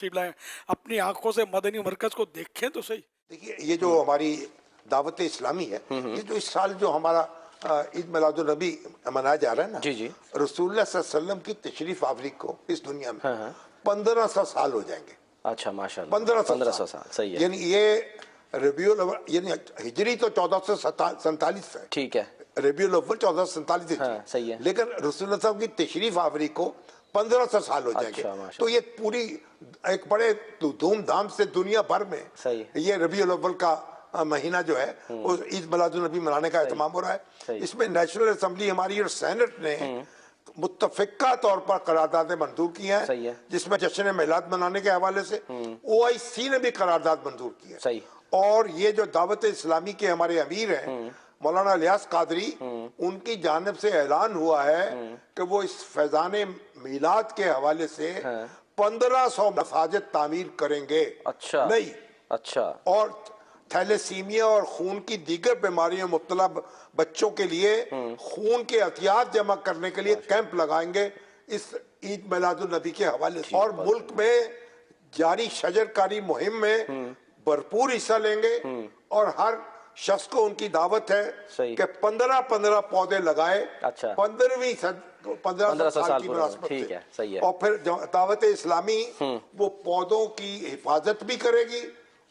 لائیں اپنی آنکھوں سے مدنی مرکز کو دیکھیں تو صحیح. دیکھیے یہ جو ہماری دعوت اسلامی ہے، یہ جو اس سال جو ہمارا عید میلاد النبی منایا جا رہا ہے نا، جی رسول اللہ صلی اللہ علیہ وسلم کی تشریف آوری کو اس دنیا میں 1500 سال ہو جائیں گے. اچھا ماشاء اللہ، 1500 سال صحیح ہے. یعنی یہ ربیع الاول، یعنی ہجری تو 1447 ہے، ٹھیک ہے، ربیع الاول 1447 ہاں ہجری، صحیح ہے. لیکن رسول اللہ صلی اللہ علیہ وسلم کی تشریف آوری کو 1500 سال ہو جائیں گے. اچھا ماشاء تو یہ پوری ایک بڑے دھوم دھام سے دنیا بھر میں صحیح. یہ ربیع الاول کا مہینہ جو ہے وہ عید میلاد النبی منانے کا اہتمام ہو رہا ہے. اس میں نیشنل اسمبلی ہماری اور سینٹ نے متفقہ طور پر قراردادیں منظور کی ہیں، صحیح ہے. جس میں جشن میلاد منانے کے حوالے سے OIC نے بھی قرارداد منظور کی ہے. صحیح. اور یہ جو دعوت اسلامی کے ہمارے امیر ہیں مولانا الیاس قادری، ان کی جانب سے اعلان ہوا ہے کہ وہ اس فیضان میلاد کے حوالے سے 1500 مساجد تعمیر کریں گے. اچھا نہیں، اچھا. اور تھیلیسیمیا اور خون کی دیگر بیماریوں میں مبتلا بچوں کے لیے خون کے عطیات جمع کرنے کے لیے کیمپ لگائیں گے اس عید میلاد النبی کے حوالے سے. اور ملک میں جاری شجرکاری مہم میں بھرپور حصہ لیں گے، اور ہر شخص کو ان کی دعوت ہے کہ 15 پودے لگائے 15 سال کی مناسبت ٹھیک سے. ہے صحیح ہے. اور پھر دعوت اسلامی وہ پودوں کی حفاظت بھی کرے گی،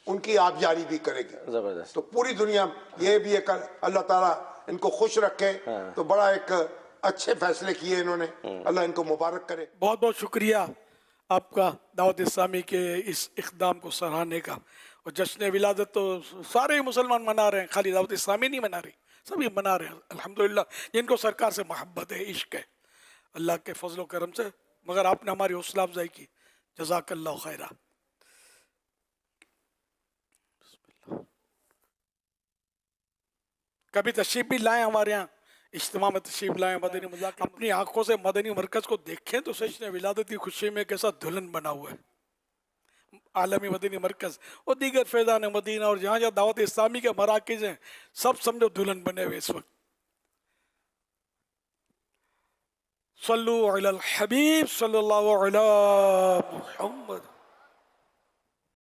ان کی آبیاری بھی کرے گی. زبردست. تو پوری دنیا یہ بھی ایک اللہ تعالیٰ ان کو خوش رکھے. تو بڑا ایک اچھے فیصلے کیے انہوں نے، اللہ ان کو مبارک کرے. بہت بہت شکریہ آپ کا دعوت اسلامی کے اس اقدام کو سراہنے کا. اور جشن ولادت تو سارے مسلمان منا رہے ہیں، خالی دعوت اسلامی نہیں منا رہی، سبھی منا رہے ہیں الحمدللہ، جن کو سرکار سے محبت ہے، عشق ہے اللہ کے فضل و کرم سے. مگر آپ نے ہماری حوصلہ افزائی کی، جزاک اللہ خیرہ. کبھی تشریف بھی لائیں ہمارے یہاں، اجتماع میں تشریف لائیں، مدنی مذاکرے اپنی آنکھوں سے مدنی مرکز کو دیکھیں تو جشن ولادت کی خوشی میں کیسا دلہن بنا ہوا ہے. عالمی مدنی مرکز اور دیگر فیضان مدینہ اور جہاں جہاں دعوت اسلامی کے مراکز ہیں، سب سمجھو دلہن بنے ہوئے اس وقت. صلو علی الحبیب صلی اللہ علی محمد.